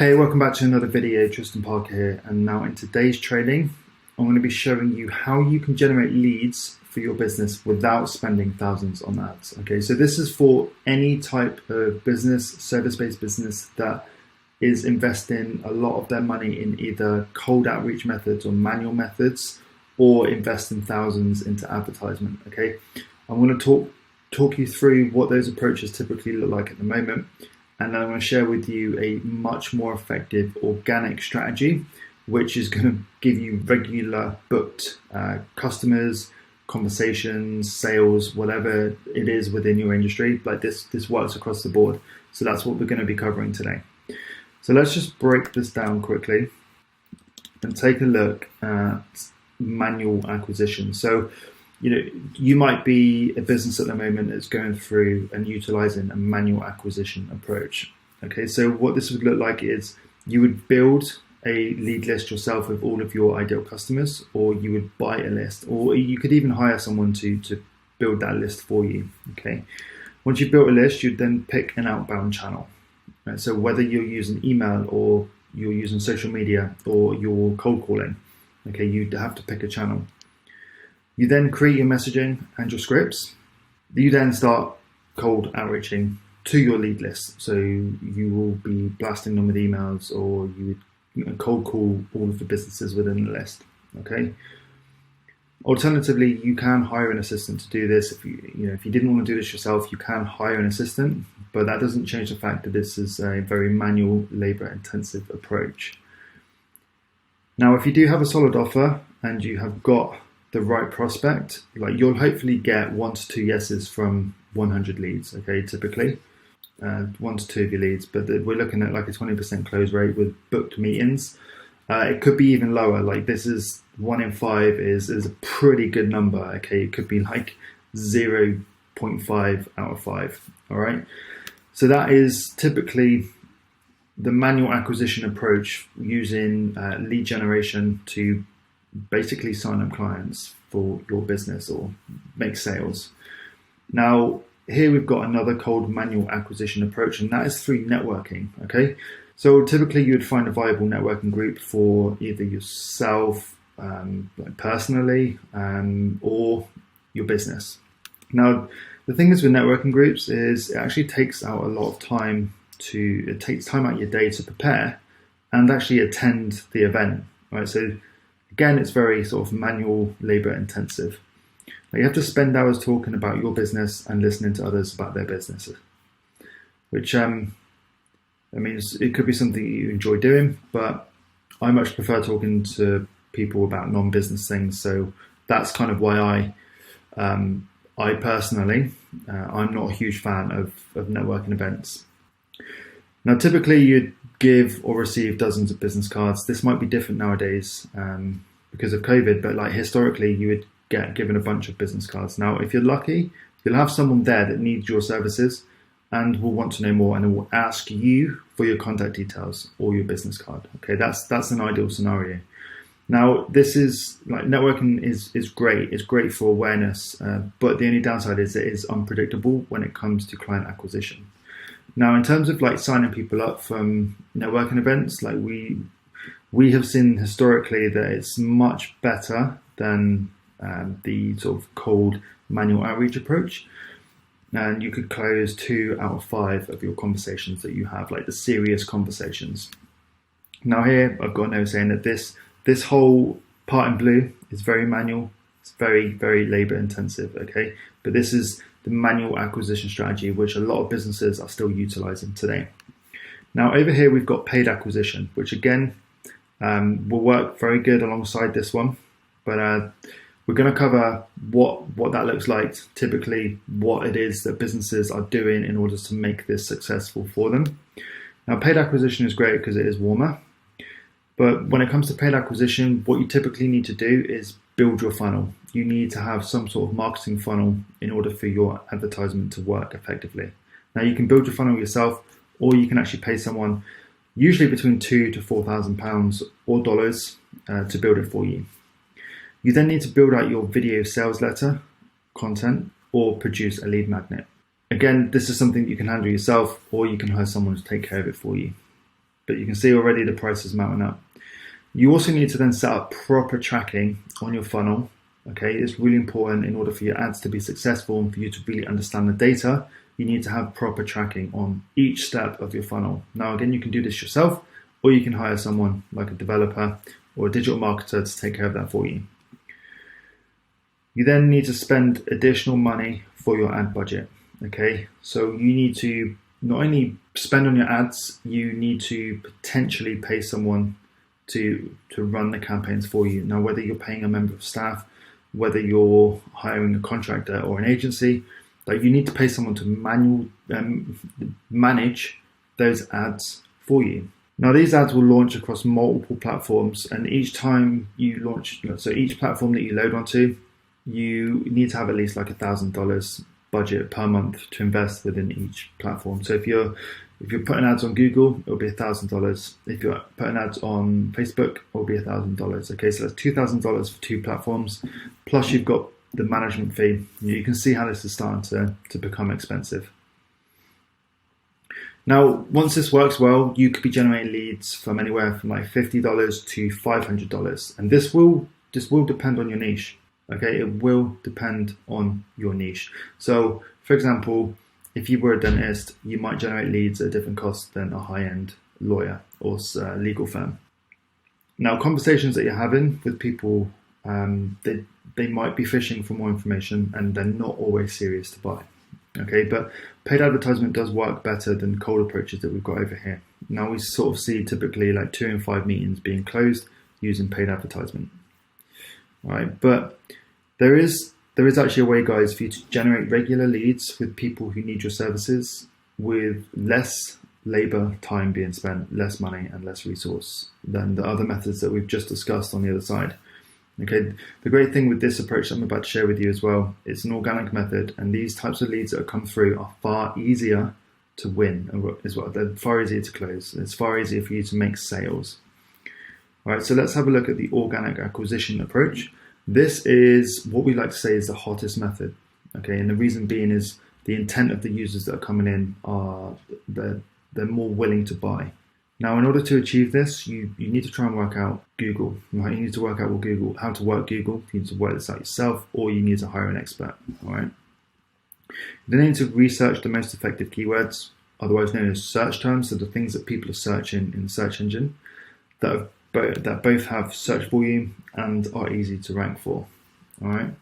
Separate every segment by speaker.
Speaker 1: Hey, welcome back to another video. Tristan Parker here, and now in today's training I'm going to be showing you how you can generate leads for your business without spending thousands on ads. Okay, so this is for any type of business, service-based business that is investing a lot of their money in either cold outreach methods or manual methods, or investing thousands into advertisement. Okay, I'm going to talk you through what those approaches typically look like at the moment. And then I'm going to share with you a much more effective organic strategy, which is going to give you regular booked customers, conversations, sales, whatever it is within your industry. Like this works across the board. So that's what we're going to be covering today. So let's just break this down quickly and take a look at manual acquisition. So, you might be a business at the moment that's going through and utilizing a manual acquisition approach. Okay, so what this would look like is you would build a lead list yourself with all of your ideal customers, or you would buy a list, or you could even hire someone to build that list for you. Okay, once you've built a list, you'd then pick an outbound channel. Right? So whether you're using email or you're using social media or you're cold calling, okay, you'd have to pick a channel. You then create your messaging and your scripts. You then start cold outreaching to your lead list. So you will be blasting them with emails, or you would cold call all of the businesses within the list. Okay. Alternatively, you can hire an assistant to do this. If you didn't want to do this yourself, you can hire an assistant, but that doesn't change the fact that this is a very manual, labor-intensive approach. Now, if you do have a solid offer and you have got the right prospect, like you'll hopefully get 1 to 2 yeses from 100 leads. Okay, typically 1 to 2 of your leads, but we're looking at like a 20% close rate with booked meetings. It could be even lower. Like this is 1 in 5 is a pretty good number. Okay, it could be like 0.5 out of 5. All right, so that is typically the manual acquisition approach, using lead generation to basically sign up clients for your business or make sales. Now, here we've got another cold manual acquisition approach, and that is through networking. Okay, so typically you would find a viable networking group for either yourself personally or your business. Now, the thing is with networking groups is it actually takes out a lot of time it takes time out of your day to prepare and actually attend the event. Right, so again, it's very sort of manual, labor intensive. You have to spend hours talking about your business and listening to others about their businesses, which means it could be something you enjoy doing, but I much prefer talking to people about non-business things. So that's kind of why I personally, I'm not a huge fan of networking events. Now, typically you'd give or receive dozens of business cards. This might be different nowadays because of COVID, but like historically you would get given a bunch of business cards. Now, if you're lucky, you'll have someone there that needs your services and will want to know more, and will ask you for your contact details or your business card. Okay, that's an ideal scenario. Now, this is like networking is great. It's great for awareness, but the only downside is it is unpredictable when it comes to client acquisition. Now, in terms of like signing people up from networking events, like we have seen historically that it's much better than the sort of cold manual outreach approach. And you could close 2 out of 5 of your conversations that you have, like the serious conversations. Now here, I've got a note saying that this whole part in blue is very manual. It's very, very labor intensive, okay? But this is the manual acquisition strategy, which a lot of businesses are still utilizing today. Now over here, we've got paid acquisition, which again, will work very good alongside this one. But we're going to cover what that looks like, typically what it is that businesses are doing in order to make this successful for them. Now, paid acquisition is great because it is warmer. But when it comes to paid acquisition, what you typically need to do is build your funnel. You need to have some sort of marketing funnel in order for your advertisement to work effectively. Now, you can build your funnel yourself, or you can actually pay someone, usually between £2,000 to £4,000 or dollars, to build it for you. You then need to build out your video sales letter content or produce a lead magnet. Again, this is something you can handle yourself, or you can hire someone to take care of it for you. but you can see already the price is mounting up. You also need to then set up proper tracking on your funnel. Okay, it's really important in order for your ads to be successful and for you to really understand the data. You need to have proper tracking on each step of your funnel. Now, again, you can do this yourself, or you can hire someone like a developer or a digital marketer to take care of that for you. You then need to spend additional money for your ad budget. Okay, so you need to not only spend on your ads, you need to potentially pay someone to run the campaigns for you. Now, whether you're paying a member of staff, whether you're hiring a contractor or an agency, like, you need to pay someone to manage those ads for you. Now, these ads will launch across multiple platforms, and each time you launch, so each platform that you load onto, you need to have at least like $1,000 budget per month to invest within each platform. So if you're putting ads on Google, it'll be $1,000. If you're putting ads on Facebook, it'll be $1,000. Okay, so that's $2,000 for 2 platforms. Plus you've got the management fee. You can see how this is starting to become expensive. Now, once this works well, you could be generating leads from anywhere from like $50 to $500, and this will depend on your niche. Okay, it will depend on your niche. So, for example, if you were a dentist, you might generate leads at a different cost than a high-end lawyer or legal firm. Now, conversations that you're having with people, they might be fishing for more information, and they're not always serious to buy. Okay, but paid advertisement does work better than cold approaches that we've got over here. Now, we sort of see typically like 2 in 5 meetings being closed using paid advertisement. All right, but there is actually a way, guys, for you to generate regular leads with people who need your services with less labor time being spent, less money and less resource than the other methods that we've just discussed on the other side. Okay, the great thing with this approach that I'm about to share with you as well, it's an organic method, and these types of leads that come through are far easier to win as well. They're far easier to close. It's far easier for you to make sales. All right, so let's have a look at the organic acquisition approach. This is what we like to say is the hottest method. Okay, and the reason being is the intent of the users that are coming in are they're more willing to buy. Now, in order to achieve this, you need to try and work out Google. Right? You need to work out how to work Google. You need to work this out yourself, or you need to hire an expert. All right. You then need to research the most effective keywords, otherwise known as search terms. So the things that people are searching in the search engine that both have search volume and are easy to rank for. All right.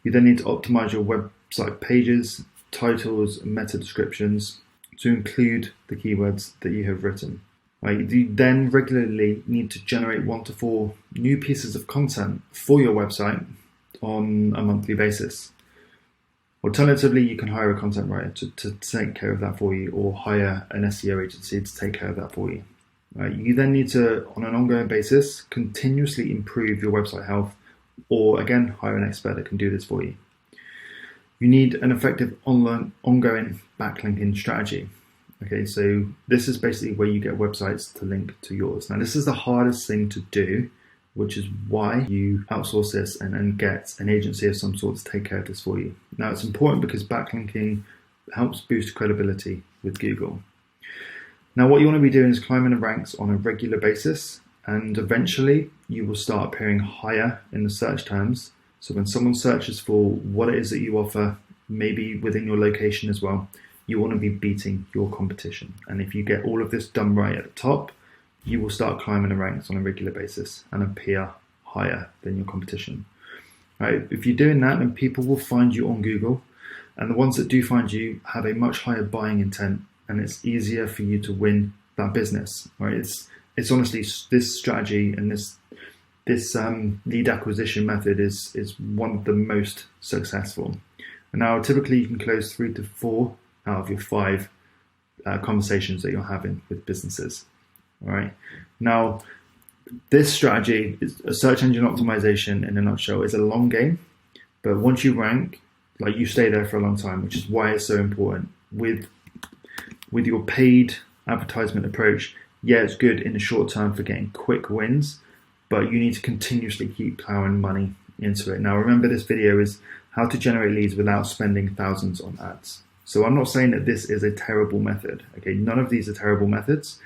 Speaker 1: You then need to optimize your website pages, titles, and meta descriptions to include the keywords that you have written. Right. You then regularly need to generate 1 to 4 new pieces of content for your website on a monthly basis. Alternatively, you can hire a content writer to take care of that for you, or hire an SEO agency to take care of that for you. Right. You then need to, on an ongoing basis, continuously improve your website health, or again, hire an expert that can do this for you. You need an effective ongoing backlinking strategy. Okay, so this is basically where you get websites to link to yours. Now, this is the hardest thing to do, which is why you outsource this and get an agency of some sort to take care of this for you. Now, it's important because backlinking helps boost credibility with Google. Now, what you want to be doing is climbing the ranks on a regular basis, and eventually you will start appearing higher in the search terms. So when someone searches for what it is that you offer, maybe within your location as well, you want to be beating your competition. And if you get all of this done right at the top, you will start climbing the ranks on a regular basis and appear higher than your competition. Right? If you're doing that, then people will find you on Google, and the ones that do find you have a much higher buying intent, and it's easier for you to win that business. Right? It's honestly, this strategy and this lead acquisition method is one of the most successful. And now, typically, you can close 3 to 4 out of your 5 conversations that you're having with businesses. All right. Now, this strategy is a search engine optimization in a nutshell. Is a long game, but once you rank, like, you stay there for a long time, which is why it's so important. With your paid advertisement approach, yeah, it's good in the short term for getting quick wins, but you need to continuously keep plowing money into it. Now, remember, this video is how to generate leads without spending thousands on ads. So I'm not saying that this is a terrible method. Okay, none of these are terrible methods,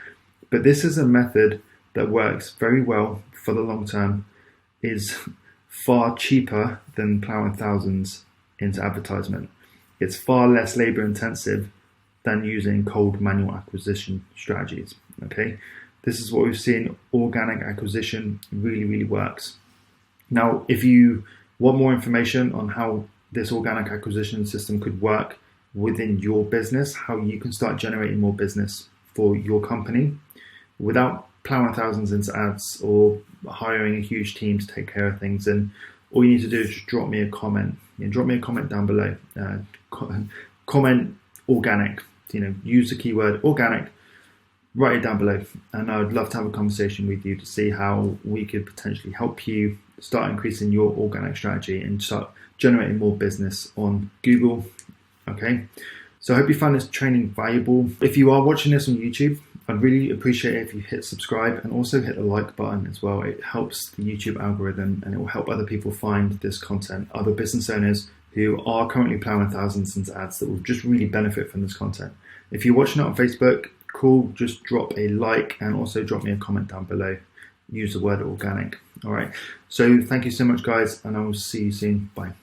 Speaker 1: But this is a method that works very well for the long term, is far cheaper than plowing thousands into advertisement. It's far less labor intensive than using cold manual acquisition strategies. Okay, this is what we've seen. Organic acquisition really works. Now, if you want more information on how this organic acquisition system could work within your business, how you can start generating more business for your company without plowing thousands into ads or hiring a huge team to take care of things, then all you need to do is just drop me a comment. Drop me a comment down below. Comment organic. Use the keyword organic. Write it down below, and I would love to have a conversation with you to see how we could potentially help you start increasing your organic strategy and start generating more business on Google. Okay, so I hope you found this training valuable. If you are watching this on YouTube, I'd really appreciate it if you hit subscribe and also hit the like button as well. It helps the YouTube algorithm, and it will help other people find this content, other business owners who are currently plowing thousands into ads that will just really benefit from this content. If you're watching it on Facebook, cool, just drop a like and also drop me a comment down below. Use the word organic. All right, so thank you so much, guys, and I will see you soon. Bye.